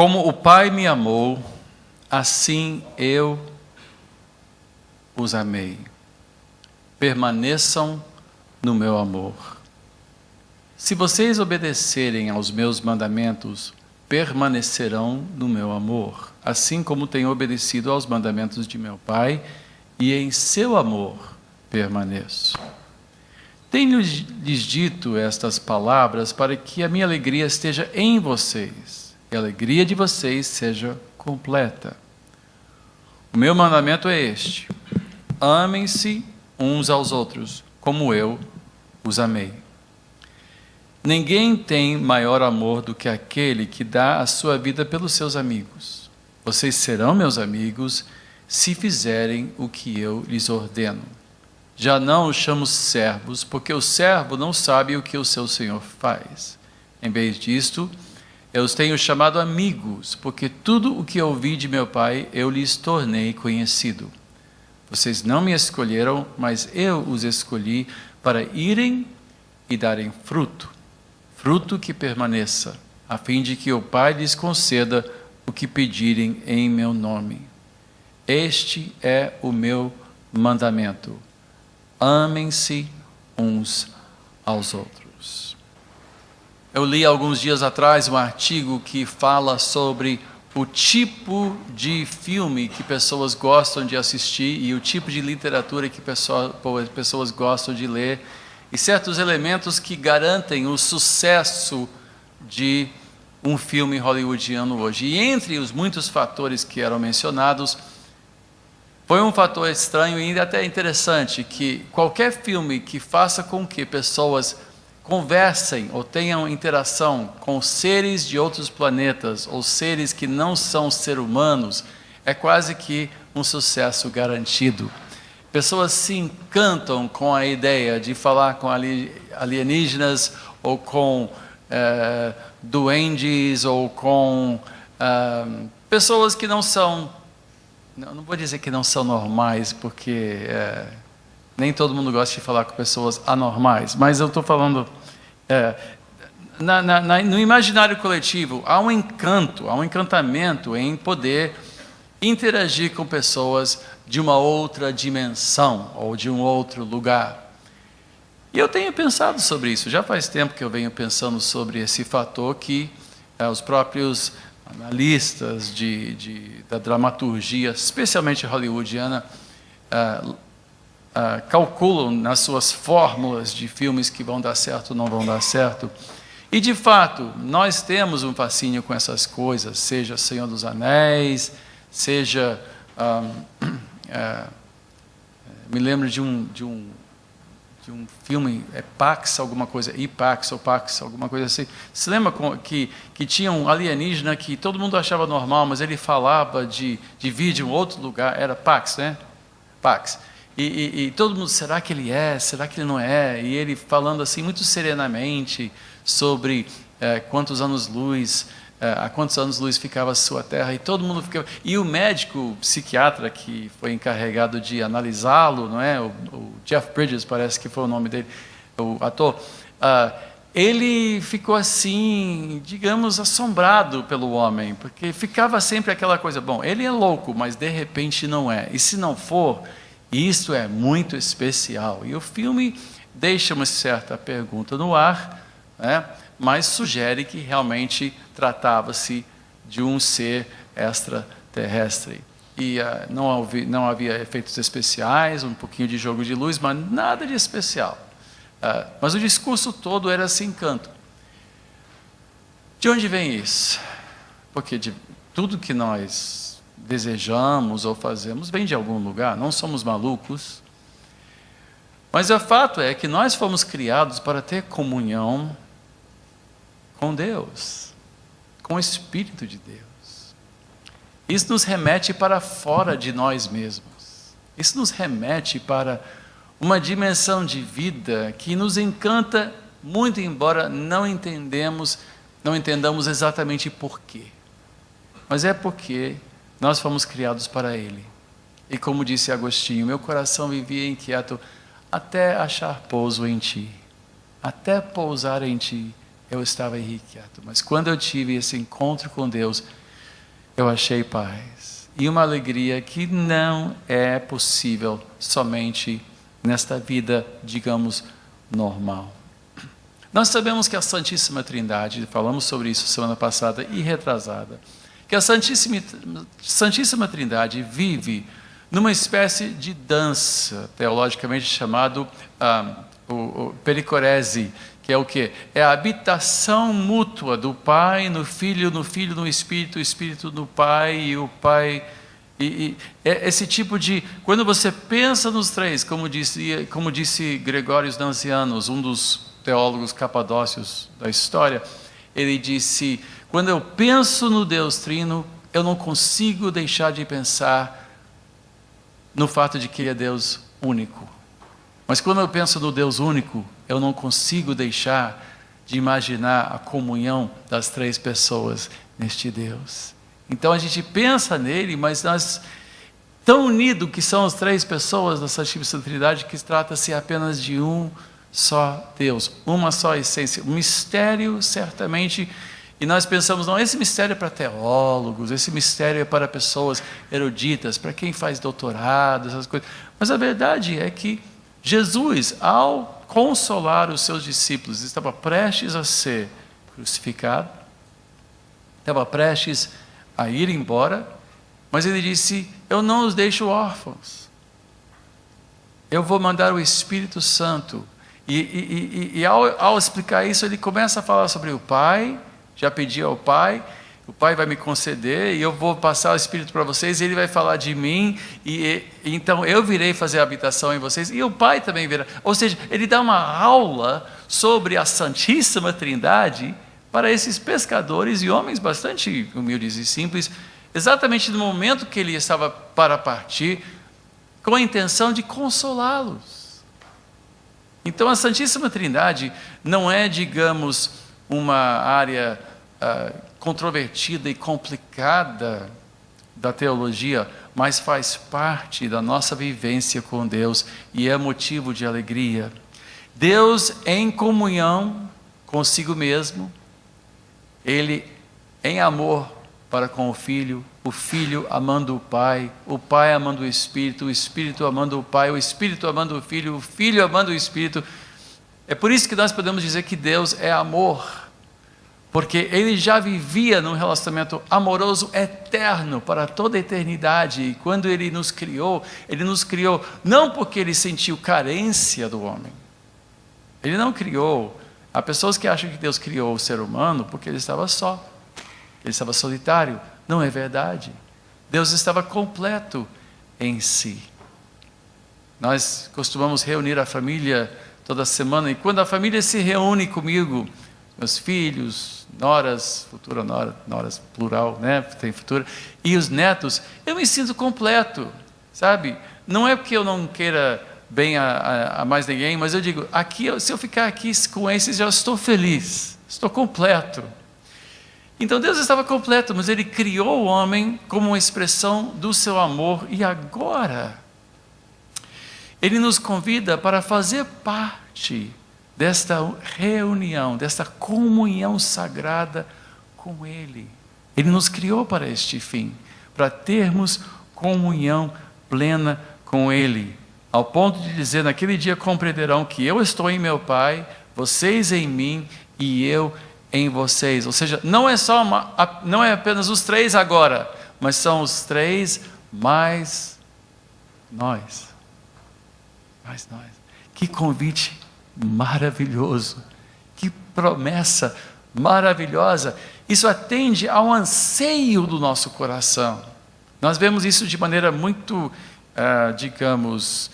Como o Pai me amou, assim eu os amei. Permaneçam no meu amor. Se vocês obedecerem aos meus mandamentos, permanecerão no meu amor, assim como tenho obedecido aos mandamentos de meu Pai, e em seu amor permaneço. Tenho-lhes dito estas palavras para que a minha alegria esteja em vocês, e a alegria de vocês seja completa. O meu mandamento é este: amem-se uns aos outros, como eu os amei. Ninguém tem maior amor do que aquele que dá a sua vida pelos seus amigos. Vocês serão meus amigos se fizerem o que eu lhes ordeno. Já não os chamo servos, porque o servo não sabe o que o seu senhor faz. Em vez disto, eu os tenho chamado amigos, porque tudo o que ouvi de meu Pai eu lhes tornei conhecido. Vocês não me escolheram, mas eu os escolhi para irem e darem fruto, fruto que permaneça, a fim de que o Pai lhes conceda o que pedirem em meu nome. Este é o meu mandamento: amem-se uns aos outros. Eu li alguns dias atrás um artigo que fala sobre o tipo de filme que pessoas gostam de assistir e o tipo de literatura que pessoas gostam de ler, e certos elementos que garantem o sucesso de um filme hollywoodiano hoje. E entre os muitos fatores que eram mencionados, foi um fator estranho e ainda até interessante, que qualquer filme que faça com que pessoas conversem ou tenham interação com seres de outros planetas ou seres que não são seres humanos, é quase que um sucesso garantido. Pessoas se encantam com a ideia de falar com alienígenas ou com duendes ou com pessoas que não são, não vou dizer que não são normais, porque nem todo mundo gosta de falar com pessoas anormais, mas eu estou falando, no imaginário coletivo, há um encanto, há um encantamento em poder interagir com pessoas de uma outra dimensão ou de um outro lugar. E eu tenho pensado sobre isso, já faz tempo que eu venho pensando sobre esse fator que os próprios analistas da dramaturgia, especialmente hollywoodiana, calculam nas suas fórmulas de filmes que vão dar certo ou não vão dar certo. E de fato, nós temos um fascínio com essas coisas, seja Senhor dos Anéis, seja... me lembro de um filme, Pax, alguma coisa, Ipax ou Pax, alguma coisa assim. Se lembra que tinha um alienígena que todo mundo achava normal, mas ele falava de vir de um outro lugar, era Pax, né? Pax. E todo mundo, será que ele é? Será que ele não é? E ele falando assim muito serenamente sobre quantos anos-luz, a quantos anos-luz ficava a sua terra, e todo mundo ficava... E o médico psiquiatra que foi encarregado de analisá-lo, não é? O Jeff Bridges, parece que foi o nome dele, o ator, ele ficou assim, digamos, assombrado pelo homem, porque ficava sempre aquela coisa, bom, ele é louco, mas de repente não é. E se não for, isso é muito especial. E o filme deixa uma certa pergunta no ar, né? Mas sugere que realmente tratava-se de um ser extraterrestre. E não havia efeitos especiais, um pouquinho de jogo de luz, mas nada de especial. Mas o discurso todo era esse encanto. De onde vem isso? Porque de tudo que nós desejamos ou fazemos vem de algum lugar, não somos malucos. Mas o fato é que nós fomos criados para ter comunhão com Deus, com o Espírito de Deus. Isso nos remete para fora de nós mesmos. Isso nos remete para uma dimensão de vida que nos encanta muito, embora não entendamos exatamente porquê. Mas é porque nós fomos criados para Ele. E como disse Agostinho, meu coração vivia inquieto até achar pouso em Ti. Até pousar em Ti, eu estava irrequieto. Mas quando eu tive esse encontro com Deus, eu achei paz. E uma alegria que não é possível somente nesta vida, digamos, normal. Nós sabemos que a Santíssima Trindade, falamos sobre isso semana passada e retrasada, que a Santíssima Trindade vive numa espécie de dança, teologicamente chamado o pericorese, que é o quê? É a habitação mútua do Pai no Filho no Espírito, o Espírito no Pai e o Pai. E é esse tipo de... Quando você pensa nos três, como disse Gregório Nazianzus, um dos teólogos capadócios da história, ele disse: quando eu penso no Deus Trino, eu não consigo deixar de pensar no fato de que Ele é Deus único. Mas quando eu penso no Deus único, eu não consigo deixar de imaginar a comunhão das três pessoas neste Deus. Então a gente pensa nele, mas nós, tão unido que são as três pessoas da Santíssima Trindade, que trata-se apenas de um só Deus, uma só essência, um mistério certamente. E nós pensamos, não, esse mistério é para teólogos, esse mistério é para pessoas eruditas, para quem faz doutorado, essas coisas. Mas a verdade é que Jesus, ao consolar os seus discípulos, estava prestes a ser crucificado, estava prestes a ir embora, mas ele disse: eu não os deixo órfãos, eu vou mandar o Espírito Santo. E ao explicar isso, ele começa a falar sobre o Pai. Já pedi ao Pai, o Pai vai me conceder, e eu vou passar o Espírito para vocês, e Ele vai falar de mim, e então eu virei fazer habitação em vocês, e o Pai também virá. Ou seja, Ele dá uma aula sobre a Santíssima Trindade para esses pescadores e homens bastante humildes e simples, exatamente no momento que Ele estava para partir, com a intenção de consolá-los. Então a Santíssima Trindade não é, digamos, uma área controvertida e complicada da teologia, mas faz parte da nossa vivência com Deus e é motivo de alegria. Deus em comunhão consigo mesmo, Ele em amor para com o Filho amando o Pai amando o Espírito amando o Pai, o Espírito amando o Filho amando o Espírito. É por isso que nós podemos dizer que Deus é amor, porque Ele já vivia num relacionamento amoroso eterno para toda a eternidade, e quando Ele nos criou não porque Ele sentiu carência do homem. Ele não criou. Há pessoas que acham que Deus criou o ser humano porque ele estava só, ele estava solitário. Não é verdade. Deus estava completo em si. Nós costumamos reunir a família toda semana, e quando a família se reúne comigo, meus filhos, noras, futura nora, noras plural, né? Tem futura, e os netos, eu me sinto completo, sabe? Não é porque eu não queira bem a mais ninguém, mas eu digo, aqui, se eu ficar aqui com esses, já estou feliz, estou completo. Então Deus estava completo, mas Ele criou o homem como uma expressão do seu amor, e agora Ele nos convida para fazer parte desta reunião, desta comunhão sagrada com Ele. Ele nos criou para este fim, para termos comunhão plena com Ele, ao ponto de dizer, naquele dia compreenderão que eu estou em meu Pai, vocês em mim e eu em vocês. Ou seja, não é apenas os três agora, mas são os três mais nós. Mais nós. Que convite maravilhoso, que promessa maravilhosa. Isso atende ao anseio do nosso coração. Nós vemos isso de maneira muito, digamos,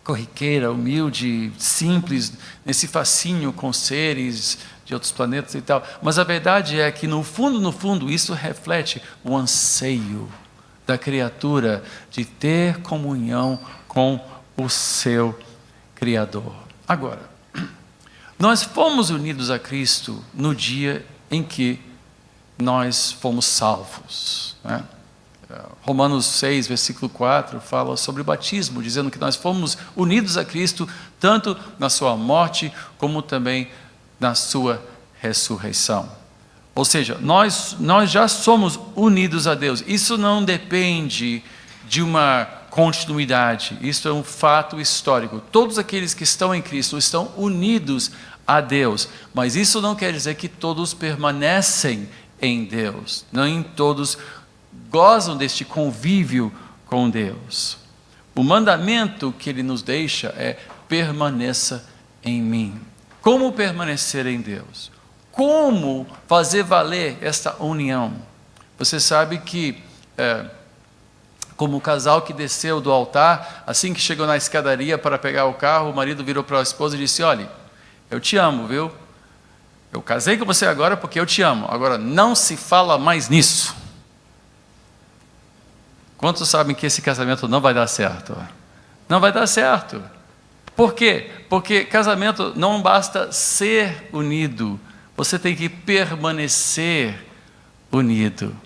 corriqueira, humilde, simples, nesse fascínio com seres de outros planetas e tal. Mas a verdade é que no fundo, isso reflete o anseio da criatura de ter comunhão com o seu Criador. Agora, nós fomos unidos a Cristo no dia em que nós fomos salvos, né? Romanos 6, versículo 4, fala sobre o batismo, dizendo que nós fomos unidos a Cristo, tanto na sua morte, como também na sua ressurreição. Ou seja, nós já somos unidos a Deus. Isso não depende de uma continuidade. Isso é um fato histórico. Todos aqueles que estão em Cristo estão unidos a Deus. Mas isso não quer dizer que todos permanecem em Deus. Nem todos gozam deste convívio com Deus. O mandamento que Ele nos deixa é: permaneça em mim. Como permanecer em Deus? Como fazer valer esta união? Você sabe que, como o casal que desceu do altar, assim que chegou na escadaria para pegar o carro, o marido virou para a esposa e disse: olha, eu te amo, viu? Eu casei com você agora porque eu te amo. Agora, não se fala mais nisso. Quantos sabem que esse casamento não vai dar certo? Não vai dar certo. Por quê? Porque casamento não basta ser unido, você tem que permanecer unido.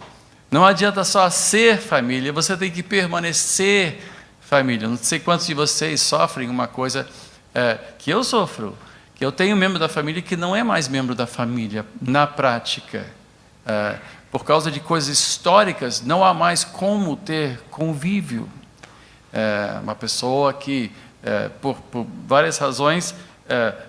Não adianta só ser família, você tem que permanecer família. Não sei quantos de vocês sofrem uma coisa que eu sofro, que eu tenho um membro da família que não é mais membro da família na prática. Por causa de coisas históricas, não há mais como ter convívio. Uma pessoa que, por várias razões,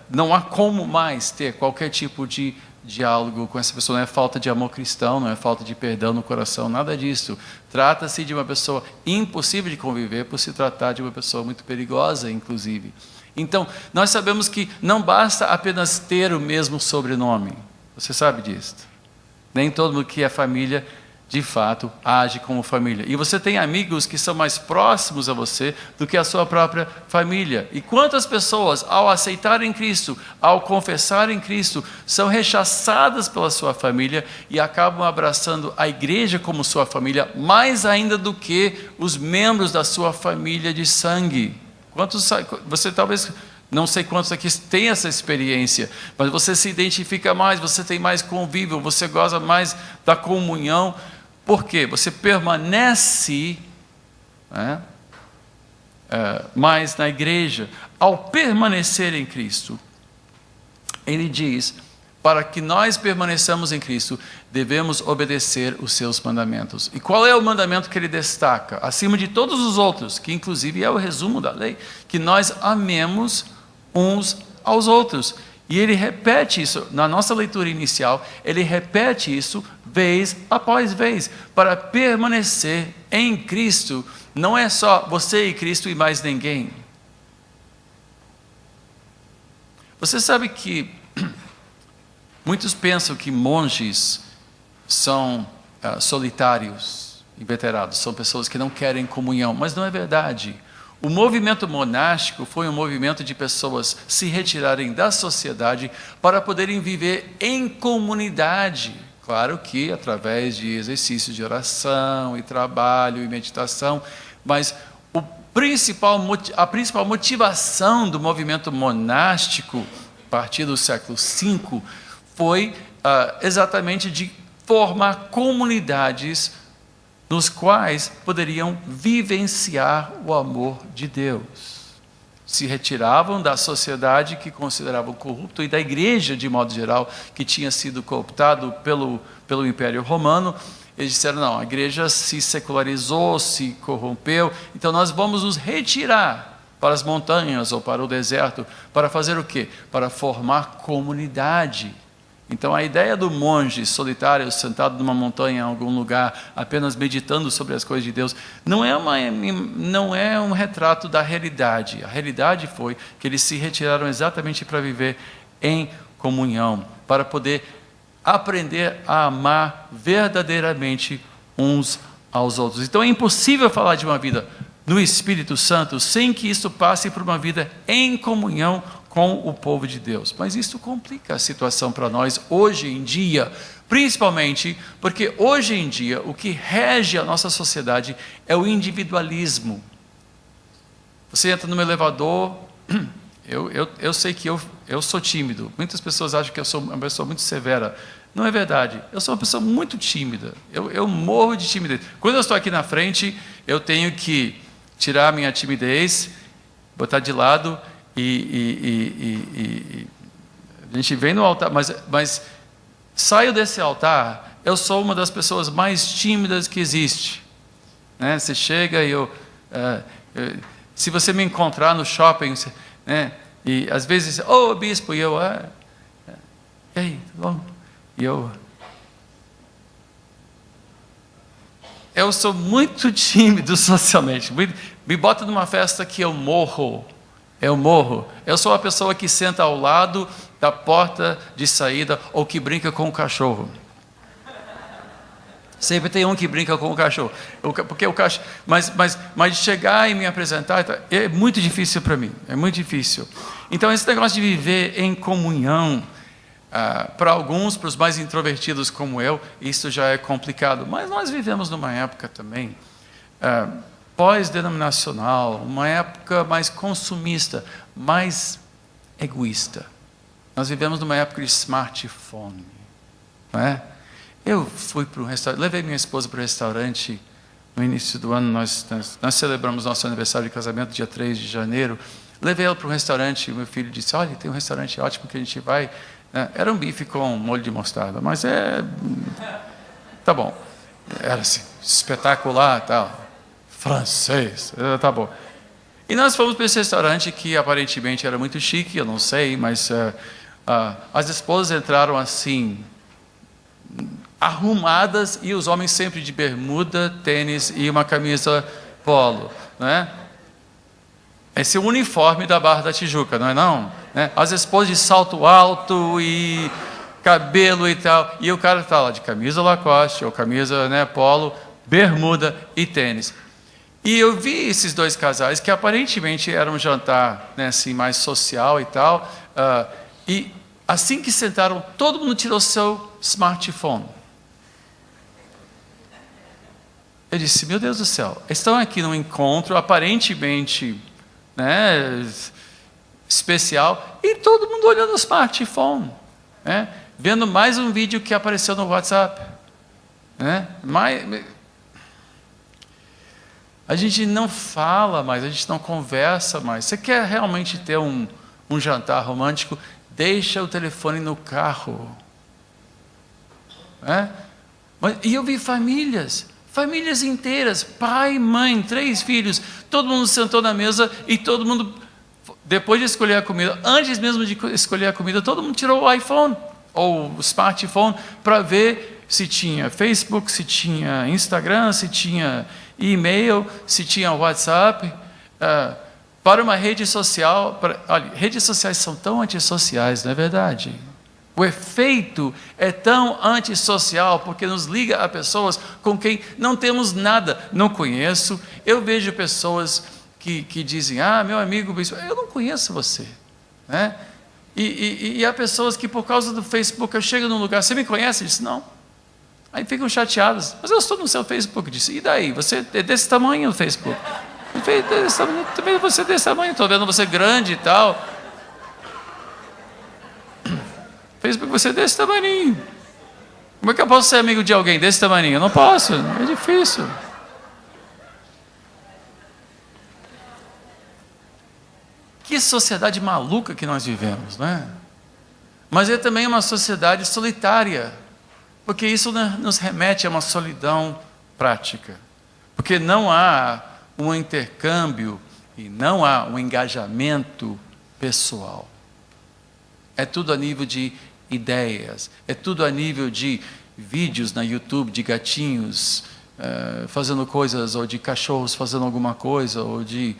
não há como mais ter qualquer tipo de diálogo com essa pessoa. Não é falta de amor cristão, não é falta de perdão no coração, nada disso. Trata-se de uma pessoa impossível de conviver, por se tratar de uma pessoa muito perigosa, inclusive. Então, nós sabemos que não basta apenas ter o mesmo sobrenome. Você sabe disso. Nem todo mundo que é família, de fato, age como família. E você tem amigos que são mais próximos a você do que a sua própria família. E quantas pessoas, ao aceitarem Cristo, ao confessarem Cristo, são rechaçadas pela sua família e acabam abraçando a igreja como sua família, mais ainda do que os membros da sua família de sangue. Você talvez... Não sei quantos aqui têm essa experiência, mas você se identifica mais, você tem mais convívio, você goza mais da comunhão. Por quê? Você permanece mais na igreja. Ao permanecer em Cristo, Ele diz: para que nós permaneçamos em Cristo, devemos obedecer os seus mandamentos. E qual é o mandamento que Ele destaca? Acima de todos os outros, que inclusive é o resumo da lei, que nós amemos uns aos outros. E Ele repete isso, na nossa leitura inicial, Ele repete isso vez após vez. Para permanecer em Cristo, não é só você e Cristo e mais ninguém. Você sabe que muitos pensam que monges são solitários, inveterados, são pessoas que não querem comunhão, mas não é verdade. O movimento monástico foi um movimento de pessoas se retirarem da sociedade para poderem viver em comunidade. Claro que através de exercícios de oração e trabalho e meditação, mas a principal motivação do movimento monástico, a partir do século V, foi exatamente de formar comunidades nos quais poderiam vivenciar o amor de Deus. Se retiravam da sociedade que consideravam corrupta e da igreja, de modo geral, que tinha sido cooptado pelo Império Romano. Eles disseram: não, a igreja se secularizou, se corrompeu, então nós vamos nos retirar para as montanhas ou para o deserto. Para fazer o quê? Para formar comunidade. Então a ideia do monge solitário, sentado numa montanha em algum lugar, apenas meditando sobre as coisas de Deus, não é um retrato da realidade. A realidade foi que eles se retiraram exatamente para viver em comunhão, para poder aprender a amar verdadeiramente uns aos outros. Então é impossível falar de uma vida no Espírito Santo sem que isso passe por uma vida em comunhão com o povo de Deus. Mas isso complica a situação para nós hoje em dia, principalmente porque hoje em dia o que rege a nossa sociedade é o individualismo. Você entra no elevador, eu sei que eu sou tímido. Muitas pessoas acham que eu sou uma pessoa muito severa. Não é verdade. Eu sou uma pessoa muito tímida. Eu morro de timidez. Quando eu estou aqui na frente, eu tenho que tirar a minha timidez, botar de lado e a gente vem no altar, mas saio desse altar, eu sou uma das pessoas mais tímidas que existe. Né? Você chega e se você me encontrar no shopping, né? E às vezes, bispo, e eu, ei, tudo bom? E eu sou muito tímido socialmente. Me bota numa festa que eu morro. Eu sou a pessoa que senta ao lado da porta de saída ou que brinca com o cachorro. Sempre tem um que brinca com o cachorro. Porque o cachorro, mas chegar e me apresentar é muito difícil para mim. É muito difícil. Então, esse negócio de viver em comunhão, para alguns, para os mais introvertidos como eu, isso já é complicado. Mas nós vivemos numa época também pós-denominacional, uma época mais consumista, mais egoísta. Nós vivemos numa época de smartphone, não é? Eu fui para um restaurante, levei minha esposa para o restaurante no início do ano, nós celebramos nosso aniversário de casamento, dia 3 de janeiro, levei ela para um restaurante, o meu filho disse, olha, tem um restaurante ótimo que a gente vai, era um bife com molho de mostarda, mas tá bom, era assim, espetacular, tal, francês, tá bom. E nós fomos para esse restaurante que aparentemente era muito chique, eu não sei, mas as esposas entraram assim, arrumadas, e os homens sempre de bermuda, tênis e uma camisa polo, né? Esse é o uniforme da Barra da Tijuca, não é não? Né? As esposas de salto alto e cabelo e tal, e o cara está lá de camisa Lacoste, ou camisa, né, polo, bermuda e tênis. E eu vi esses dois casais, que aparentemente era um jantar, né, assim, mais social e tal, e assim que sentaram, todo mundo tirou seu smartphone. Eu disse, meu Deus do céu, estão aqui num encontro aparentemente, né, especial, e todo mundo olhando o smartphone, né, vendo mais um vídeo que apareceu no WhatsApp. Né, a gente não fala mais, a gente não conversa mais. Você quer realmente ter um jantar romântico? Deixa o telefone no carro. E eu vi famílias inteiras, pai, mãe, 3 filhos, todo mundo sentou na mesa e todo mundo, depois de escolher a comida, antes mesmo de escolher a comida, todo mundo tirou o iPhone ou o smartphone para ver se tinha Facebook, se tinha Instagram, se tinha e-mail, se tinha WhatsApp, para uma rede social. Olha, redes sociais são tão antissociais, não é verdade? O efeito é tão antissocial, porque nos liga a pessoas com quem não temos nada, não conheço. Eu vejo pessoas que dizem, meu amigo, eu não conheço você. Né? E há pessoas que por causa do Facebook, eu chego num lugar, você me conhece? Eu disse, não. Aí ficam chateados, mas eu estou no seu Facebook. Eu disse, e daí? Você é desse tamanho o Facebook. Também você é desse tamanho, estou vendo você grande e tal. Facebook, você é desse tamanho. Como é que eu posso ser amigo de alguém desse tamanho? Eu não posso, é difícil. Que sociedade maluca que nós vivemos, né? Mas é também uma sociedade solitária, porque isso nos remete a uma solidão prática, porque não há um intercâmbio e não há um engajamento pessoal. É tudo a nível de ideias, é tudo a nível de vídeos na YouTube de gatinhos fazendo coisas, ou de cachorros fazendo alguma coisa, ou de...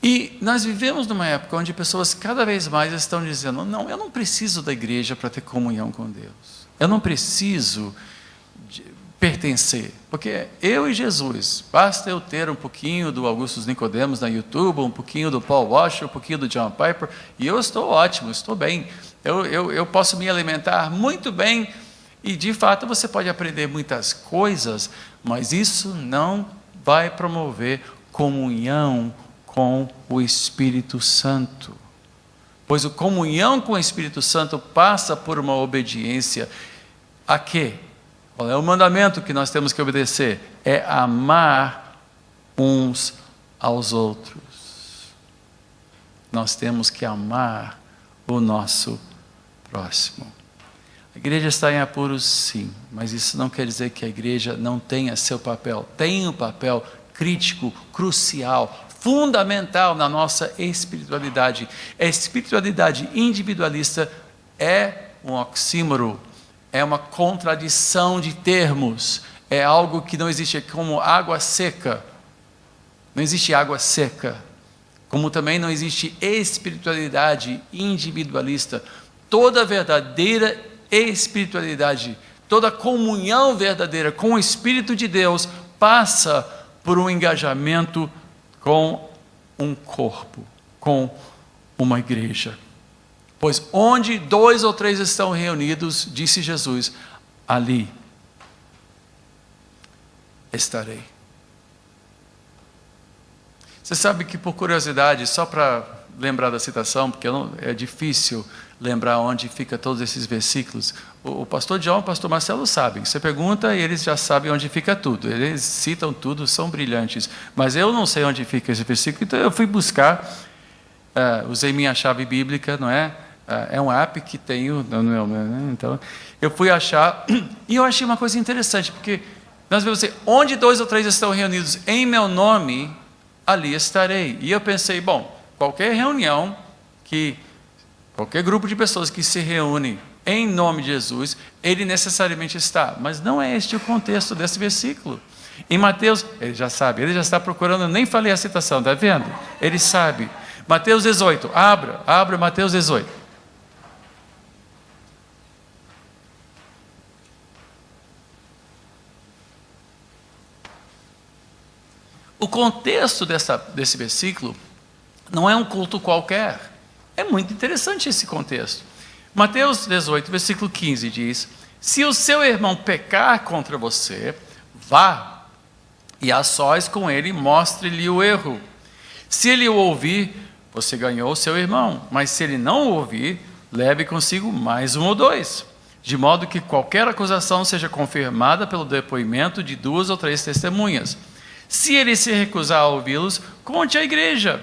E nós vivemos numa época onde pessoas cada vez mais estão dizendo, não, eu não preciso da igreja para ter comunhão com Deus. Eu não preciso pertencer, porque eu e Jesus, basta eu ter um pouquinho do Augustus Nicodemos na YouTube, um pouquinho do Paul Washer, um pouquinho do John Piper, e eu estou ótimo, estou bem. Eu posso me alimentar muito bem, e de fato você pode aprender muitas coisas, mas isso não vai promover comunhão com o Espírito Santo. Pois a comunhão com o Espírito Santo passa por uma obediência a quê? Qual é o mandamento que nós temos que obedecer? É amar uns aos outros. Nós temos que amar o nosso próximo. A igreja está em apuros, sim, mas isso não quer dizer que a igreja não tenha seu papel. Tem um papel crítico, crucial, fundamental na nossa espiritualidade. A espiritualidade individualista é um oxímoro, é uma contradição de termos, é algo que não existe, como água seca. Não existe água seca, como também não existe espiritualidade individualista. Toda verdadeira espiritualidade, toda comunhão verdadeira com o Espírito de Deus passa por um engajamento com um corpo, com uma igreja. Pois onde 2 ou 3 estão reunidos, disse Jesus, ali estarei. Você sabe que, por curiosidade, só para lembrar da citação, porque é difícil lembrar onde fica todos esses versículos, o pastor John e o pastor Marcelo sabem. Você pergunta e eles já sabem onde fica tudo. Eles citam tudo, são brilhantes. Mas eu não sei onde fica esse versículo, então eu fui buscar, usei minha chave bíblica, não é? É um app que tenho, então eu fui achar, e eu achei uma coisa interessante, porque nós vemos assim, onde 2 ou 3 estão reunidos em meu nome, ali estarei. E eu pensei, bom, qualquer reunião, qualquer grupo de pessoas que se reúne em nome de Jesus, ele necessariamente está. Mas não é este o contexto desse versículo. Em Mateus, ele já sabe, ele já está procurando, eu nem falei a citação, está vendo? Ele sabe. Mateus 18, abra Mateus 18. O contexto desse versículo não é um culto qualquer. É muito interessante esse contexto. Mateus 18, versículo 15 diz: se o seu irmão pecar contra você, vá e a sós com ele mostre-lhe o erro. Se ele o ouvir, você ganhou o seu irmão. Mas se ele não o ouvir, leve consigo mais 1 ou 2. De modo que qualquer acusação seja confirmada pelo depoimento de 2 ou 3 testemunhas. Se ele se recusar a ouvi-los, conte à igreja.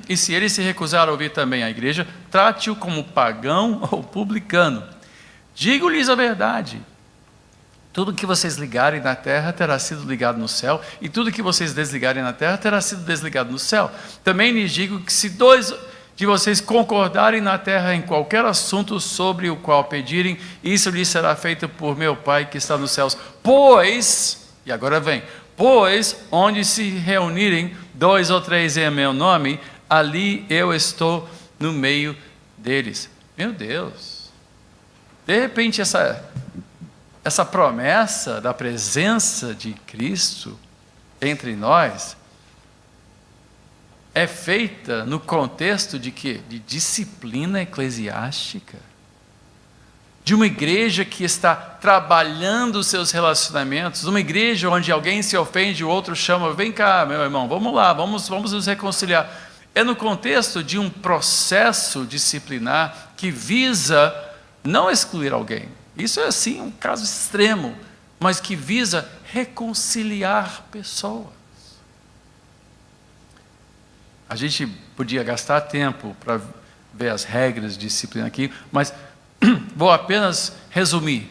E se ele se recusar a ouvir também a igreja, trate-o como pagão ou publicano. Digo-lhes a verdade. Tudo que vocês ligarem na terra terá sido ligado no céu, e tudo que vocês desligarem na terra terá sido desligado no céu. Também lhes digo que se 2 de vocês concordarem na terra em qualquer assunto sobre o qual pedirem, isso lhes será feito por meu Pai que está nos céus. Pois, e agora vem, pois onde se reunirem 2 ou 3 em meu nome, ali eu estou no meio deles. Meu Deus! De repente essa promessa da presença de Cristo entre nós é feita no contexto de quê? De disciplina eclesiástica. De uma igreja que está trabalhando os seus relacionamentos, uma igreja onde alguém se ofende, o outro chama, vem cá, meu irmão, vamos lá, vamos nos reconciliar. É no contexto de um processo disciplinar que visa não excluir alguém. Isso é, sim, um caso extremo, mas que visa reconciliar pessoas. A gente podia gastar tempo para ver as regras de disciplina aqui, mas vou apenas resumir.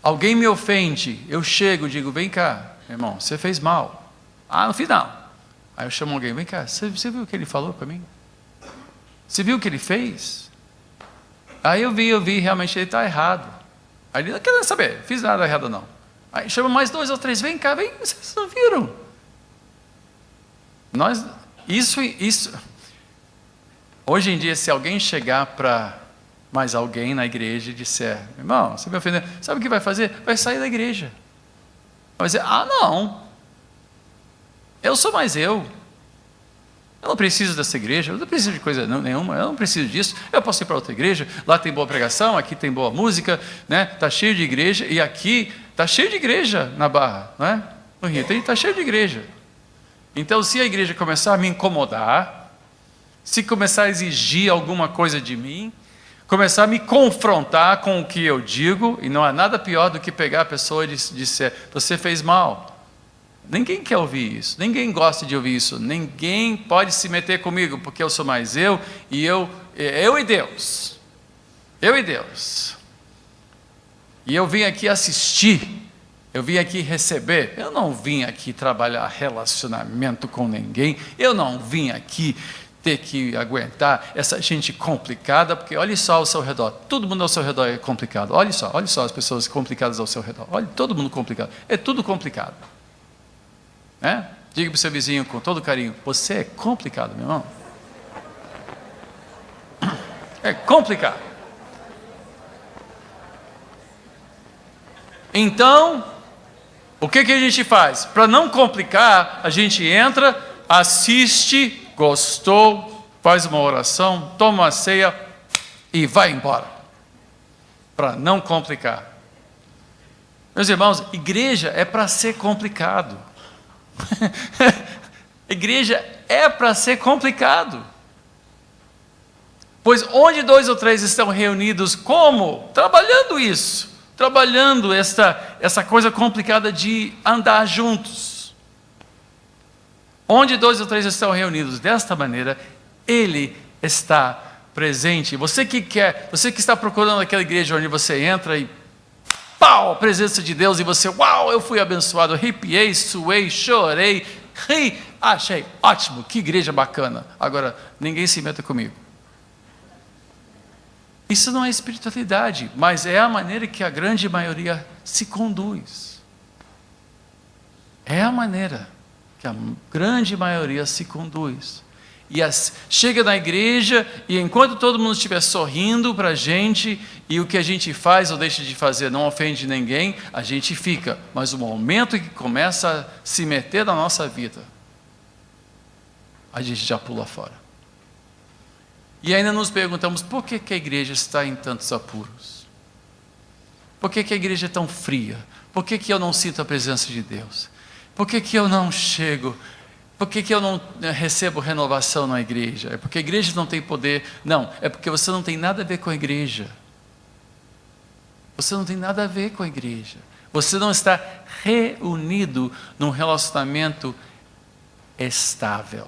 Alguém me ofende, eu chego e digo, vem cá, meu irmão, você fez mal. No final. Aí eu chamo alguém, vem cá, você viu o que ele falou para mim? Você viu o que ele fez? Aí eu vi, realmente ele está errado. Aí ele não quer saber, fiz nada errado não. Aí chama mais 2 ou 3, vem cá, vem, vocês não viram? Isso. Hoje em dia, se alguém chegar para mais alguém na igreja e disser, irmão, você me ofendeu, sabe o que vai fazer? Vai sair da igreja. Vai dizer, não, eu sou mais eu não preciso dessa igreja, eu não preciso de coisa nenhuma, eu não preciso disso, eu posso ir para outra igreja, lá tem boa pregação, aqui tem boa música, né? Está cheio de igreja, e aqui está cheio de igreja na Barra, não é? No Rio, está cheio de igreja. Então, se a igreja começar a me incomodar, se começar a exigir alguma coisa de mim, começar a me confrontar com o que eu digo, e não há nada pior do que pegar a pessoa e dizer, você fez mal. Ninguém quer ouvir isso, ninguém gosta de ouvir isso, ninguém pode se meter comigo, porque eu sou mais eu e Deus. Eu e Deus. E eu vim aqui assistir, eu vim aqui receber, eu não vim aqui trabalhar relacionamento com ninguém, eu não vim aqui ter que aguentar essa gente complicada, porque olha só ao seu redor, todo mundo ao seu redor é complicado, olha só as pessoas complicadas ao seu redor, olha todo mundo complicado, é tudo complicado. Né? Diga para o seu vizinho com todo carinho, você é complicado, meu irmão. É complicado. Então, o que a gente faz? Para não complicar, a gente entra, assiste, gostou, faz uma oração, toma uma ceia e vai embora. Para não complicar. Meus irmãos, igreja é para ser complicado. Igreja é para ser complicado. Pois onde 2 ou 3 estão reunidos, como? Trabalhando isso. Trabalhando essa coisa complicada de andar juntos. Onde 2 ou 3 estão reunidos desta maneira, Ele está presente. Você que está procurando aquela igreja onde você entra e pau, a presença de Deus, e você, uau, eu fui abençoado, arrepiei, suei, chorei, ri, achei ótimo, que igreja bacana. Agora, ninguém se meta comigo. Isso não é espiritualidade, mas é a maneira que a grande maioria se conduz. É a maneira que a grande maioria se conduz. E chega na igreja, e enquanto todo mundo estiver sorrindo para a gente, e o que a gente faz ou deixa de fazer não ofende ninguém, a gente fica. Mas o momento que começa a se meter na nossa vida, a gente já pula fora. E ainda nos perguntamos, por que a igreja está em tantos apuros? Por que a igreja é tão fria? Por que eu não sinto a presença de Deus? Por que eu não chego? Por que eu não recebo renovação na igreja? É porque a igreja não tem poder? Não, é porque você não tem nada a ver com a igreja. Você não tem nada a ver com a igreja. Você não está reunido num relacionamento estável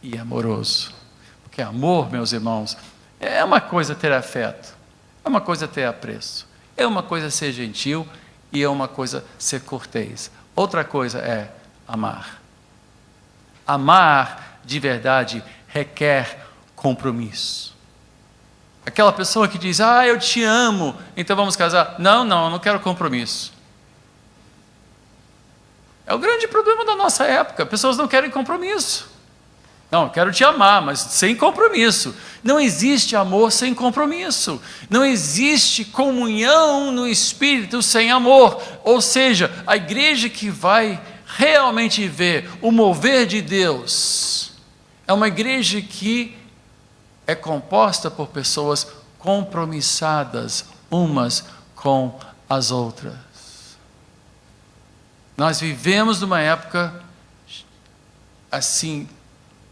e amoroso. Porque amor, meus irmãos, é uma coisa ter afeto, é uma coisa ter apreço, é uma coisa ser gentil e é uma coisa ser cortês. Outra coisa é amar. Amar de verdade requer compromisso. Aquela pessoa que diz, eu te amo, então vamos casar. Não, eu não quero compromisso. É o grande problema da nossa época, pessoas não querem compromisso. Não, eu quero te amar, mas sem compromisso. Não existe amor sem compromisso. Não existe comunhão no Espírito sem amor. Ou seja, a igreja que vai realmente ver o mover de Deus é uma igreja que é composta por pessoas compromissadas umas com as outras. Nós vivemos numa época assim,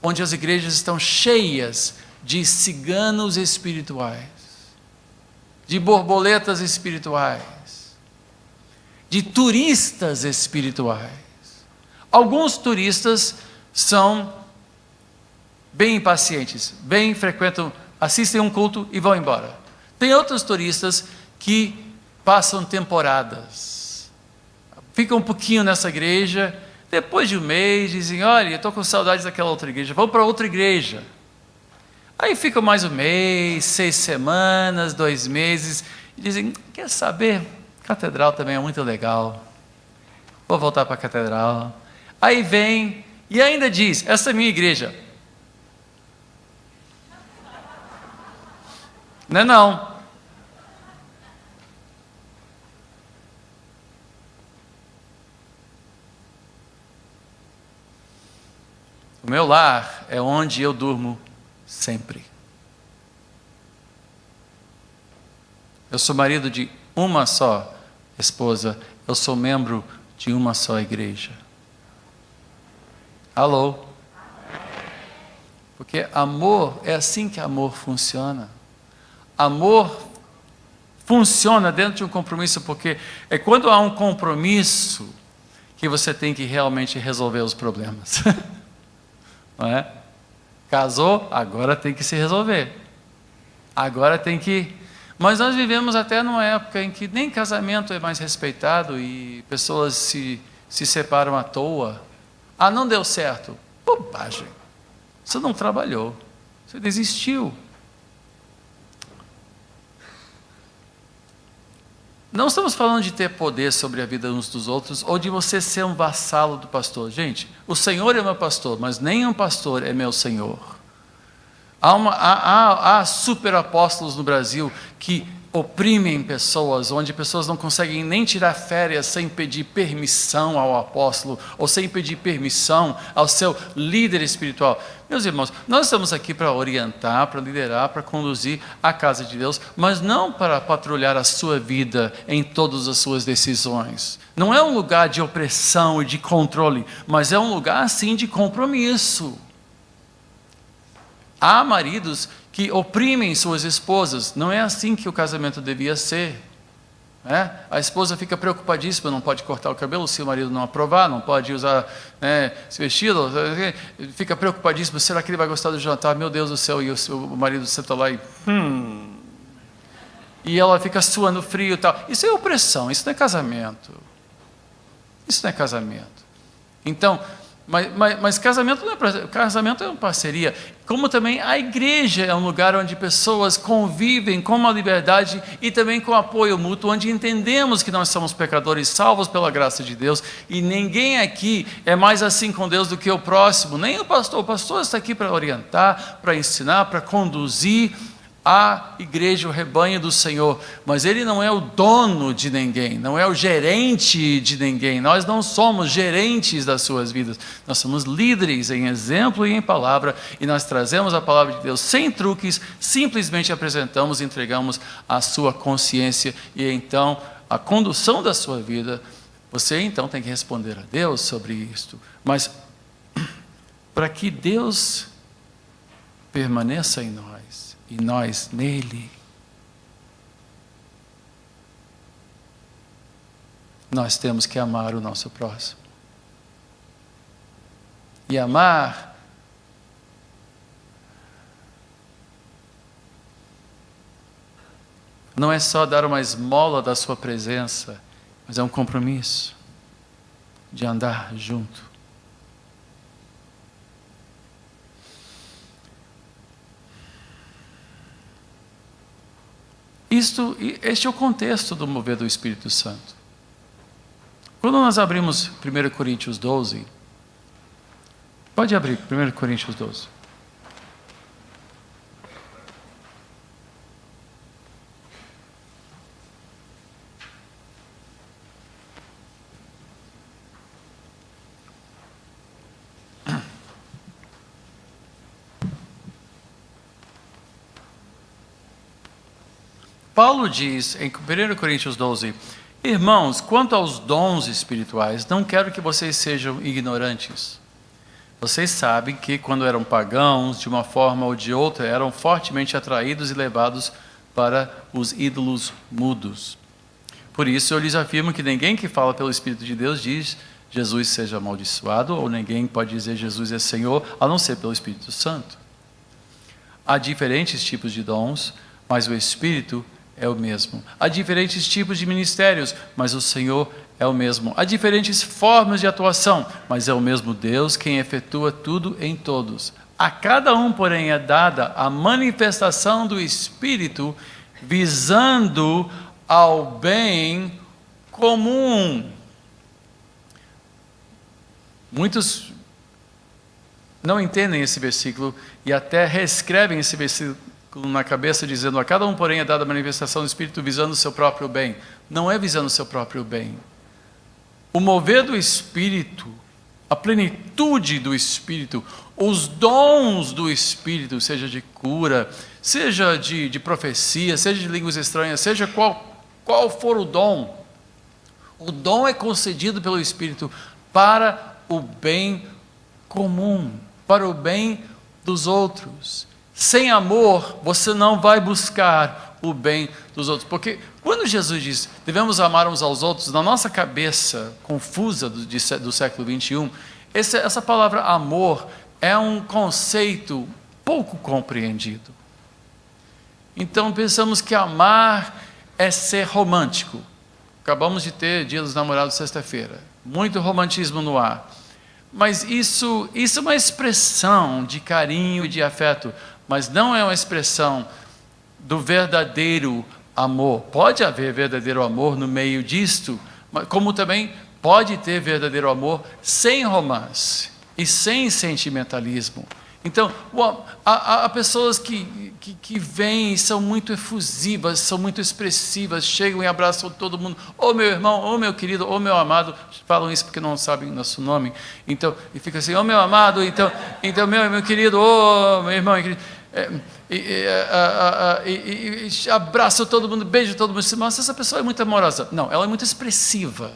onde as igrejas estão cheias de ciganos espirituais, de borboletas espirituais, de turistas espirituais. Alguns turistas são bem impacientes, bem frequentam, assistem um culto e vão embora. Tem outros turistas que passam temporadas, ficam um pouquinho nessa igreja, depois de um mês, dizem, olha, eu estou com saudades daquela outra igreja, vamos para outra igreja. Aí ficam mais um mês, 6 semanas, 2 meses, e dizem, quer saber, catedral também é muito legal, vou voltar para a catedral. Aí vem, e ainda diz, essa é a minha igreja. Não. O meu lar é onde eu durmo sempre. Eu sou marido de uma só esposa, eu sou membro de uma só igreja. Alô? Porque amor, é assim que amor funciona. Amor funciona dentro de um compromisso, porque é quando há um compromisso que você tem que realmente resolver os problemas. Não é? Casou, agora tem que se resolver. Agora tem que... Mas nós vivemos até numa época em que nem casamento é mais respeitado e pessoas se separam à toa. Ah, não deu certo. Bobagem. Você não trabalhou. Você desistiu. Não estamos falando de ter poder sobre a vida uns dos outros ou de você ser um vassalo do pastor. Gente, o Senhor é meu pastor, mas nenhum pastor é meu Senhor. Há super apóstolos no Brasil que oprimem pessoas, onde pessoas não conseguem nem tirar férias sem pedir permissão ao apóstolo ou sem pedir permissão ao seu líder espiritual. Meus irmãos, nós estamos aqui para orientar, para liderar, para conduzir a casa de Deus, mas não para patrulhar a sua vida em todas as suas decisões. Não é um lugar de opressão e de controle, mas é um lugar, sim, de compromisso. Há maridos que oprimem suas esposas. Não é assim que o casamento devia ser. A esposa fica preocupadíssima, não pode cortar o cabelo se o marido não aprovar, não pode usar esse vestido, fica preocupadíssima, será que ele vai gostar do jantar? Meu Deus do céu, e o marido senta lá e... E ela fica suando frio e tal. Isso é opressão, isso não é casamento. Isso não é casamento. Então... Mas casamento não é casamento é uma parceria, como também a igreja é um lugar onde pessoas convivem com uma liberdade e também com apoio mútuo, onde entendemos que nós somos pecadores salvos pela graça de Deus e ninguém aqui é mais assim com Deus do que o próximo, nem o pastor está aqui para orientar, para ensinar, para conduzir a igreja, o rebanho do Senhor, mas Ele não é o dono de ninguém, não é o gerente de ninguém, nós não somos gerentes das suas vidas, nós somos líderes em exemplo e em palavra, e nós trazemos a palavra de Deus sem truques, simplesmente apresentamos, entregamos a sua consciência, e então a condução da sua vida, você então tem que responder a Deus sobre isto, mas para que Deus permaneça em nós, e nós nele, nós temos que amar o nosso próximo. E amar não é só dar uma esmola da sua presença, mas é um compromisso de andar junto. Este é o contexto do mover do Espírito Santo. Quando nós abrimos 1 Coríntios 12, pode abrir 1 Coríntios 12. Paulo diz em 1 Coríntios 12, irmãos, quanto aos dons espirituais, não quero que vocês sejam ignorantes. Vocês sabem que quando eram pagãos, de uma forma ou de outra, eram fortemente atraídos e levados para os ídolos mudos. Por isso eu lhes afirmo que ninguém que fala pelo Espírito de Deus diz Jesus seja amaldiçoado, ou ninguém pode dizer Jesus é Senhor, a não ser pelo Espírito Santo. Há diferentes tipos de dons, mas o Espírito é o mesmo. Há diferentes tipos de ministérios, mas o Senhor é o mesmo. Há diferentes formas de atuação, mas é o mesmo Deus quem efetua tudo em todos. A cada um, porém, é dada a manifestação do Espírito, visando ao bem comum. Muitos não entendem esse versículo e até reescrevem esse versículo na cabeça, dizendo, a cada um, porém, é dada a manifestação do Espírito visando o seu próprio bem. Não é visando o seu próprio bem. O mover do Espírito, a plenitude do Espírito, os dons do Espírito, seja de cura, seja de profecia, seja de línguas estranhas, seja qual for o dom é concedido pelo Espírito para o bem comum, para o bem dos outros. Sem amor, você não vai buscar o bem dos outros. Porque quando Jesus diz, devemos amar uns aos outros, na nossa cabeça confusa do século 21, essa palavra amor é um conceito pouco compreendido. Então pensamos que amar é ser romântico. Acabamos de ter Dia dos Namorados sexta-feira. Muito romantismo no ar. Mas isso é uma expressão de carinho e de afeto, mas não é uma expressão do verdadeiro amor. Pode haver verdadeiro amor no meio disto, como também pode ter verdadeiro amor sem romance e sem sentimentalismo. Então, há pessoas que vêm e são muito efusivas, são muito expressivas, chegam e abraçam todo mundo. Ô meu irmão, ô meu querido, ô meu amado. Falam isso porque não sabem nosso nome. Então, e fica assim, ô meu amado, então meu querido, ô meu irmão, querido. E abraça todo mundo, beija todo mundo. Mas essa pessoa é muito amorosa. Não, ela é muito expressiva.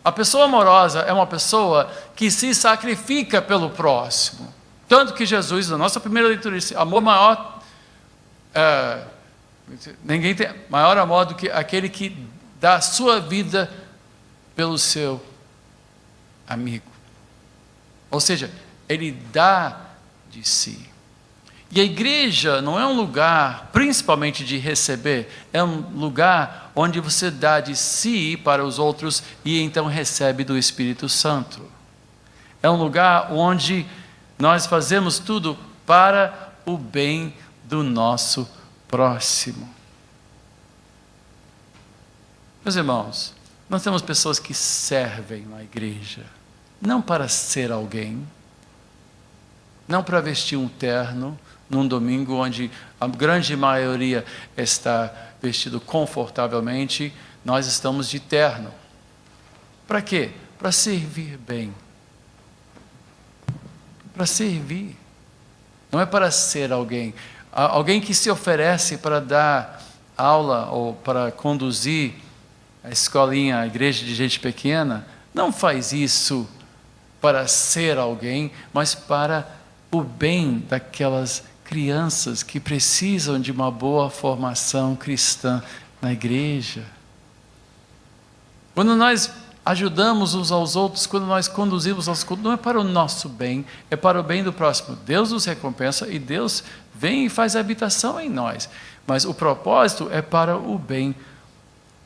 A pessoa amorosa é uma pessoa que se sacrifica pelo próximo. Tanto que Jesus, na nossa primeira leitura, disse, amor maior, ninguém tem maior amor do que aquele que dá a sua vida pelo seu amigo. Ou seja, ele dá de si. E a igreja não é um lugar, principalmente de receber, é um lugar onde você dá de si para os outros e então recebe do Espírito Santo. É um lugar onde nós fazemos tudo para o bem do nosso próximo. Meus irmãos, nós temos pessoas que servem na igreja, não para ser alguém, não para vestir um terno, num domingo onde a grande maioria está vestido confortavelmente, nós estamos de terno. Para quê? Para servir bem. Para servir. Não é para ser alguém. Alguém que se oferece para dar aula ou para conduzir a escolinha, a igreja de gente pequena, não faz isso para ser alguém, mas para o bem daquelas crianças que precisam de uma boa formação cristã na igreja. Quando nós ajudamos uns aos outros, quando nós conduzimos aos outros, não é para o nosso bem, é para o bem do próximo. Deus nos recompensa e Deus vem e faz habitação em nós. Mas o propósito é para o bem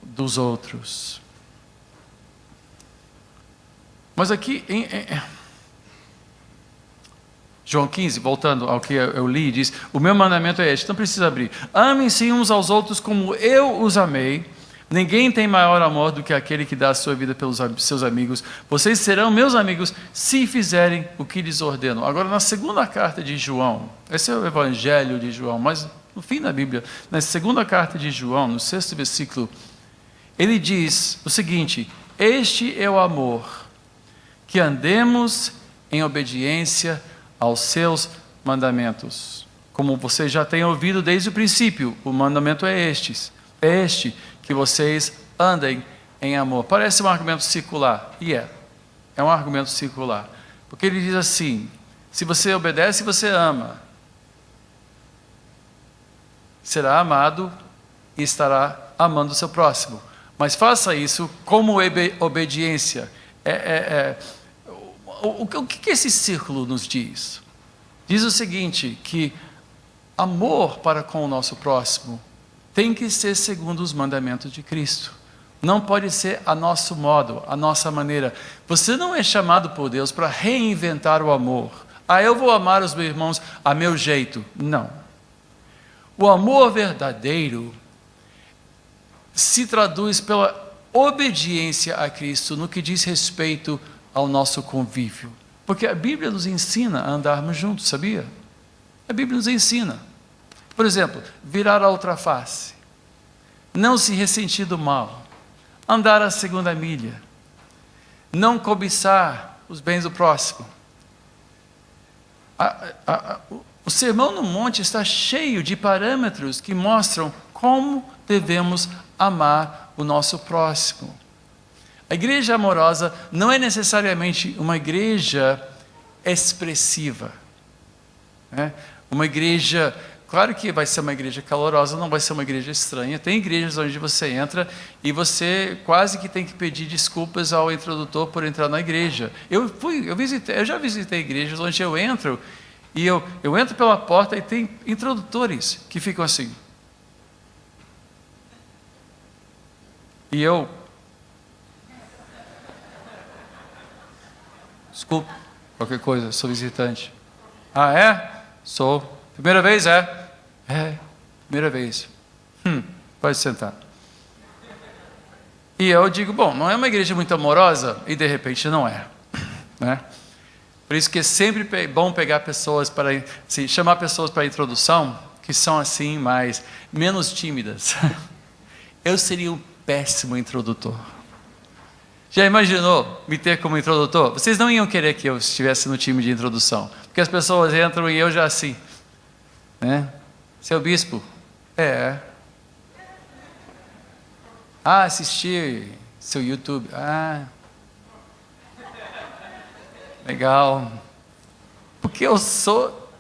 dos outros. Mas aqui João 15, voltando ao que eu li, diz, o meu mandamento é este, não precisa abrir. Amem-se uns aos outros como eu os amei. Ninguém tem maior amor do que aquele que dá a sua vida pelos seus amigos. Vocês serão meus amigos se fizerem o que lhes ordeno. Agora, na segunda carta de João, esse é o evangelho de João, mas no fim da Bíblia, na segunda carta de João, no 6º versículo, ele diz o seguinte, este é o amor, que andemos em obediência aos seus mandamentos. Como vocês já têm ouvido desde o princípio, o mandamento é este, que vocês andem em amor. Parece um argumento circular, e é um argumento circular, porque ele diz assim, se você obedece, você ama, será amado e estará amando o seu próximo, mas faça isso como obediência. O que esse círculo nos diz? Diz o seguinte, que amor para com o nosso próximo tem que ser segundo os mandamentos de Cristo. Não pode ser a nosso modo, a nossa maneira. Você não é chamado por Deus para reinventar o amor. Eu vou amar os meus irmãos a meu jeito. Não. O amor verdadeiro se traduz pela obediência a Cristo no que diz respeito ao nosso convívio. Porque a Bíblia nos ensina a andarmos juntos, sabia? A Bíblia nos ensina. Por exemplo, virar a outra face, não se ressentir do mal, andar a segunda milha, não cobiçar os bens do próximo. O Sermão no Monte está cheio de parâmetros que mostram como devemos amar o nosso próximo. A igreja amorosa não é necessariamente uma igreja expressiva, né? Uma igreja, claro que vai ser uma igreja calorosa, não vai ser uma igreja estranha. Tem igrejas onde você entra e você quase que tem que pedir desculpas ao introdutor por entrar na igreja. Eu já visitei igrejas onde eu entro E eu entro pela porta e tem introdutores que ficam assim. E eu... Desculpe, qualquer coisa, sou visitante. Ah, é? Sou. Primeira vez, é? É, primeira vez. Pode sentar. E eu digo, bom, não é uma igreja muito amorosa? E de repente não é, né? Por isso que é sempre bom pegar pessoas para, assim, chamar pessoas para a introdução, que são assim, menos tímidas. Eu seria um péssimo introdutor. Já imaginou me ter como introdutor? Vocês não iam querer que eu estivesse no time de introdução, porque as pessoas entram e eu já assim, né? Seu bispo? É. Ah, assisti seu YouTube. Ah, legal. Porque eu sou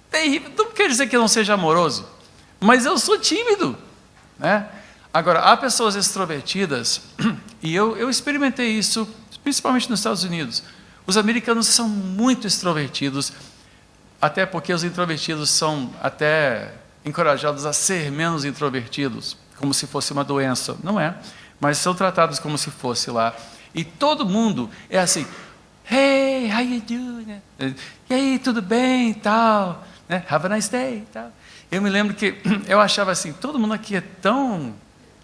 terrível. Não quer dizer que eu não seja amoroso, mas eu sou tímido, né? Agora, há pessoas extrovertidas, e eu experimentei isso, principalmente nos Estados Unidos. Os americanos são muito extrovertidos, até porque os introvertidos são até encorajados a ser menos introvertidos, como se fosse uma doença. Não é, mas são tratados como se fosse lá. E todo mundo é assim, hey, how you doing? E aí, tudo bem e tal? Né? Have a nice day e tal. Eu me lembro que eu achava assim, todo mundo aqui é tão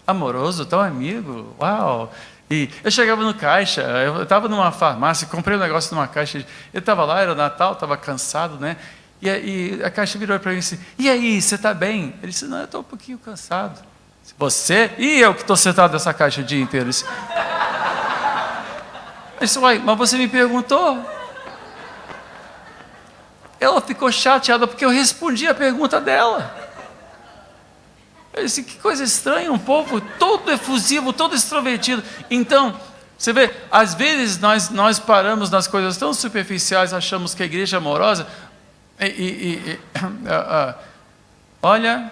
amoroso, tão amigo, uau. E eu chegava no caixa, eu estava numa farmácia, comprei um negócio numa caixa, eu estava lá, era Natal, estava cansado, né? E a caixa virou para mim e disse, e aí, você está bem? Ele disse, não, eu estou um pouquinho cansado. Você? E eu que estou sentado nessa caixa o dia inteiro? Ele disse, uai, mas você me perguntou? Ela ficou chateada porque eu respondi a pergunta dela. Eu disse, que coisa estranha, um povo todo efusivo, todo extrovertido. Então, você vê, às vezes nós paramos nas coisas tão superficiais, achamos que a igreja é amorosa, olha,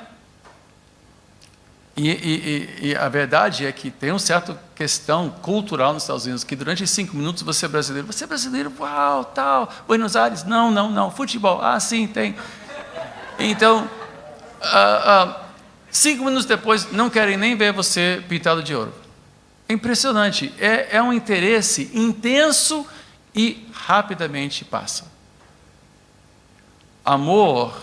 e a verdade é que tem uma certa questão cultural nos Estados Unidos, que durante 5 minutos você é brasileiro, uau, tal, Buenos Aires, não, futebol, sim, tem. Então, 5 minutos depois, não querem nem ver você pintado de ouro. É impressionante. É um interesse intenso e rapidamente passa. Amor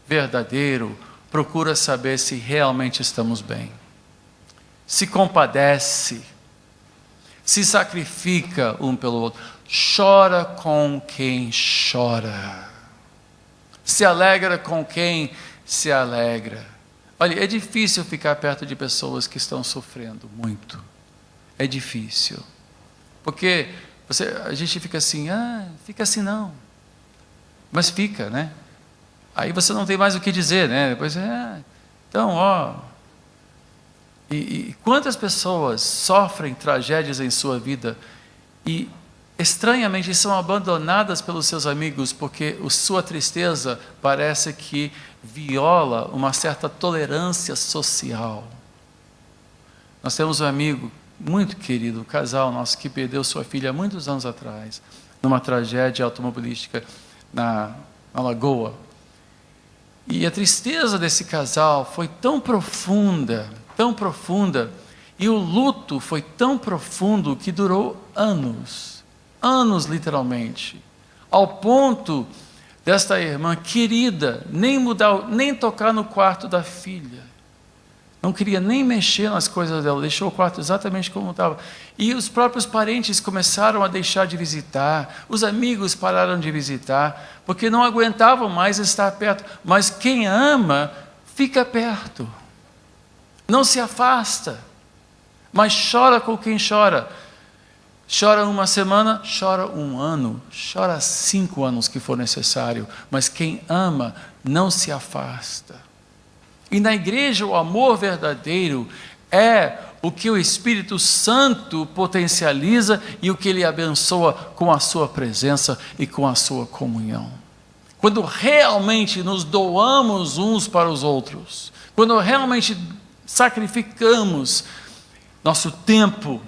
verdadeiro procura saber se realmente estamos bem. Se compadece. Se sacrifica um pelo outro. Chora com quem chora. Se alegra com quem se alegra. Olha, é difícil ficar perto de pessoas que estão sofrendo muito. É difícil. Porque a gente fica assim, fica assim não. Mas fica, né? Aí você não tem mais o que dizer, né? Depois, então, E quantas pessoas sofrem tragédias em sua vida e, estranhamente, são abandonadas pelos seus amigos porque sua tristeza parece que viola uma certa tolerância social. Nós temos um amigo muito querido, um casal nosso que perdeu sua filha há muitos anos atrás, numa tragédia automobilística na Lagoa. E a tristeza desse casal foi tão profunda, e o luto foi tão profundo que durou anos literalmente, ao ponto desta irmã querida nem tocar no quarto da filha, não queria nem mexer nas coisas dela, deixou o quarto exatamente como estava. E os próprios parentes começaram a deixar de visitar, os amigos pararam de visitar, porque não aguentavam mais estar perto. Mas quem ama, fica perto, não se afasta, mas chora com quem chora. Chora uma semana, chora um ano, chora 5 anos que for necessário, mas quem ama não se afasta. E na igreja o amor verdadeiro é o que o Espírito Santo potencializa e o que Ele abençoa com a sua presença e com a sua comunhão. Quando realmente nos doamos uns para os outros, quando realmente sacrificamos nosso tempo,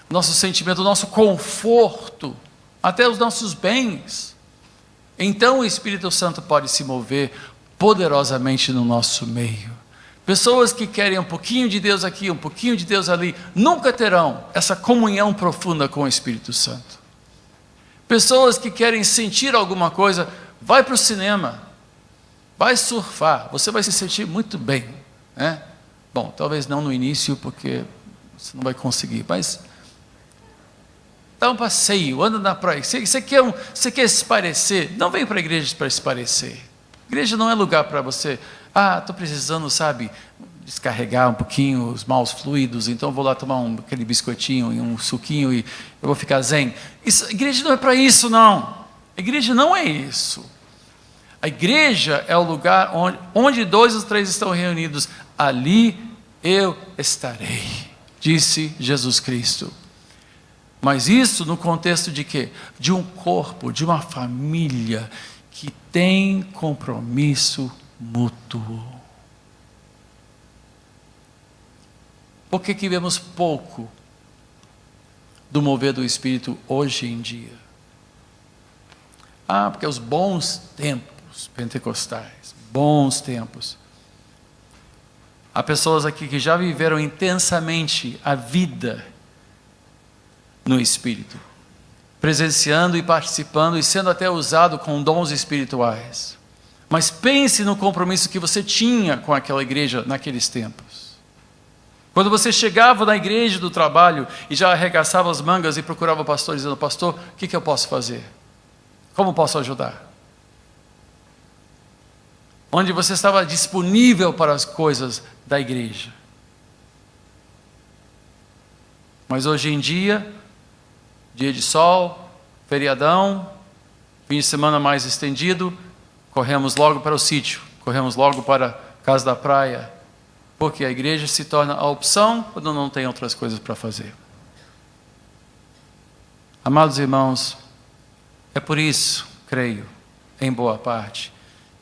nosso sentimento, nosso conforto, até os nossos bens, então o Espírito Santo pode se mover poderosamente no nosso meio. Pessoas que querem um pouquinho de Deus aqui, um pouquinho de Deus ali, nunca terão essa comunhão profunda com o Espírito Santo. Pessoas que querem sentir alguma coisa, vai para o cinema, vai surfar, você vai se sentir muito bem, né? Bom, talvez não no início, porque você não vai conseguir, mas dá um passeio, anda na praia. Você quer se parecer? Não vem para a igreja para se parecer. Igreja não é lugar para você, estou precisando, sabe, descarregar um pouquinho os maus fluidos, então vou lá tomar aquele biscoitinho e um suquinho e eu vou ficar zen. Igreja não é para isso, não. A igreja não é isso. A igreja é o lugar onde 2 ou 3 estão reunidos, ali eu estarei, disse Jesus Cristo. Mas isso no contexto de quê? De um corpo, de uma família que tem compromisso mútuo. Por que vemos pouco do mover do Espírito hoje em dia? Porque os bons tempos pentecostais, bons tempos. Há pessoas aqui que já viveram intensamente a vida no Espírito, presenciando e participando e sendo até usado com dons espirituais. Mas pense no compromisso que você tinha com aquela igreja naqueles tempos. Quando você chegava na igreja do trabalho e já arregaçava as mangas e procurava o pastor dizendo, pastor, o que eu posso fazer? Como posso ajudar? Onde você estava disponível para as coisas da igreja. Mas hoje em dia, dia de sol, feriadão, fim de semana mais estendido, corremos logo para o sítio, corremos logo para a casa da praia, porque a igreja se torna a opção quando não tem outras coisas para fazer. Amados irmãos, é por isso, creio, em boa parte,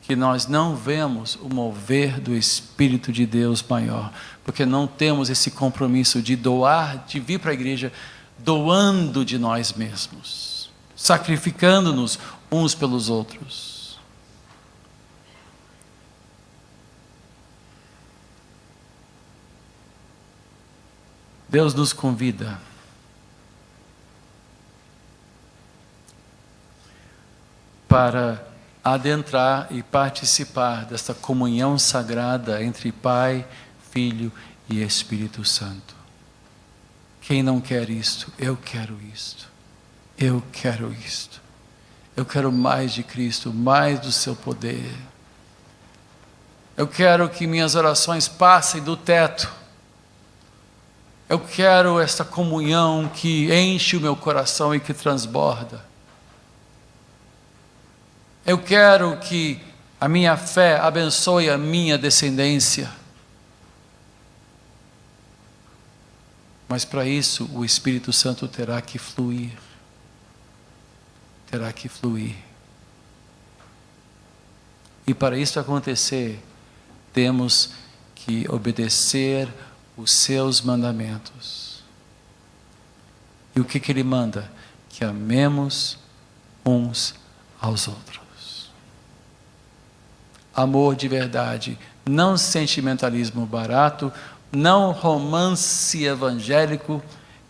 que nós não vemos o mover do Espírito de Deus maior, porque não temos esse compromisso de doar, de vir para a igreja doando de nós mesmos, sacrificando-nos uns pelos outros. Deus nos convida para adentrar e participar desta comunhão sagrada entre Pai, Filho e Espírito Santo. Quem não quer isto? Eu quero isto. Eu quero isto. Eu quero mais de Cristo, mais do seu poder. Eu quero que minhas orações passem do teto. Eu quero esta comunhão que enche o meu coração e que transborda. Eu quero que a minha fé abençoe a minha descendência. Mas para isso o Espírito Santo terá que fluir. Terá que fluir. E para isso acontecer, temos que obedecer os seus mandamentos. E o que Ele manda? Que amemos uns aos outros. Amor de verdade, não sentimentalismo barato, não romance evangélico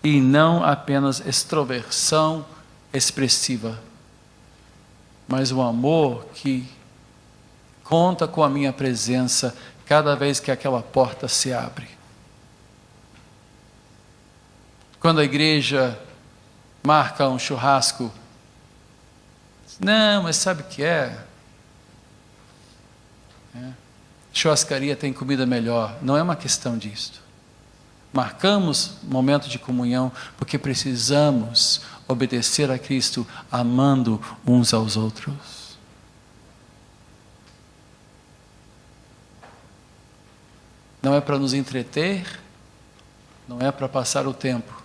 e não apenas extroversão expressiva, mas um amor que conta com a minha presença cada vez que aquela porta se abre. Quando a igreja marca um churrasco, não, mas sabe o que é? Churrascaria tem comida melhor. Não é uma questão disto. Marcamos momento de comunhão porque precisamos obedecer a Cristo amando uns aos outros. Não é para nos entreter, não é para passar o tempo,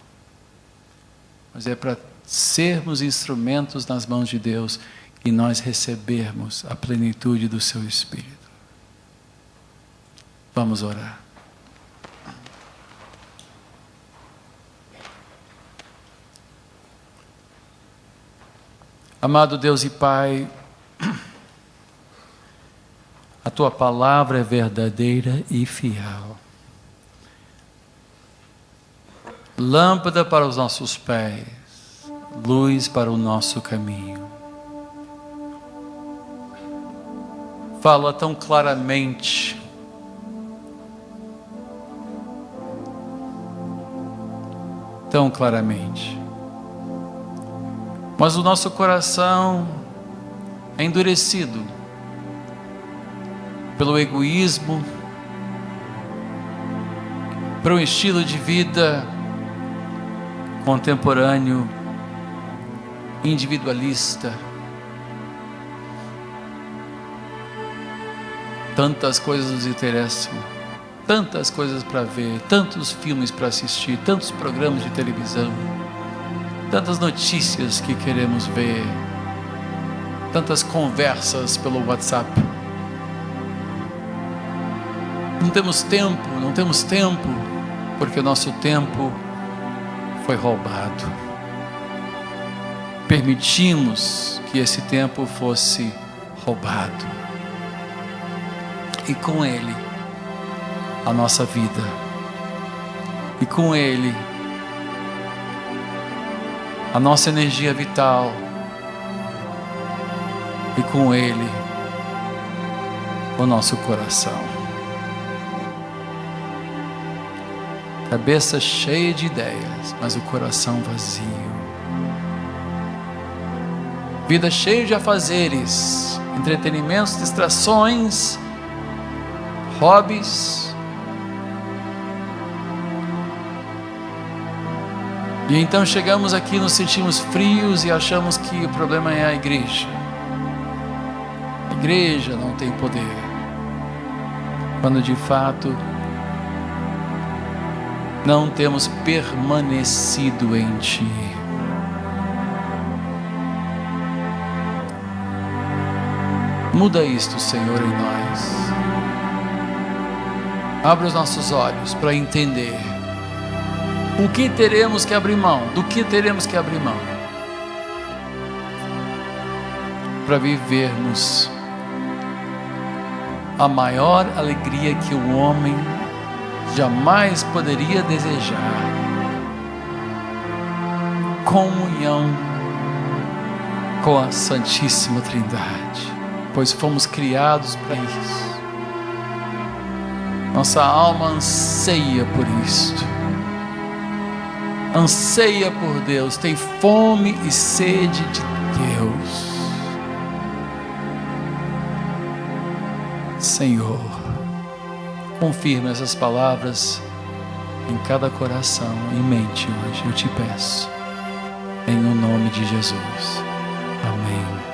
mas é para sermos instrumentos nas mãos de Deus e nós recebermos a plenitude do seu Espírito. Vamos orar. Amado Deus e Pai, tua palavra é verdadeira e fiel. Lâmpada para os nossos pés, luz para o nosso caminho. Fala tão claramente. Tão claramente. Mas o nosso coração é endurecido pelo egoísmo, por um estilo de vida contemporâneo, individualista. Tantas coisas nos interessam, tantas coisas para ver, tantos filmes para assistir, tantos programas de televisão, tantas notícias que queremos ver, tantas conversas pelo WhatsApp. Não temos tempo, porque o nosso tempo foi roubado. Permitimos que esse tempo fosse roubado. E com ele, a nossa vida. E com ele, a nossa energia vital. E com ele, o nosso coração. Cabeça cheia de ideias, mas o coração vazio. Vida cheia de afazeres, entretenimentos, distrações, hobbies. E então chegamos aqui, nos sentimos frios e achamos que o problema é a igreja. A igreja não tem poder. Quando de fato não temos permanecido em Ti. Muda isto, Senhor, em nós. Abre os nossos olhos para entender o que teremos que abrir mão, do que teremos que abrir mão, para vivermos a maior alegria que o homem jamais poderia desejar: comunhão com a Santíssima Trindade, pois fomos criados para isso. Nossa alma anseia por isto, anseia por Deus, tem fome e sede de Deus. Senhor, confirma essas palavras em cada coração e mente hoje, eu te peço, em o nome de Jesus. Amém.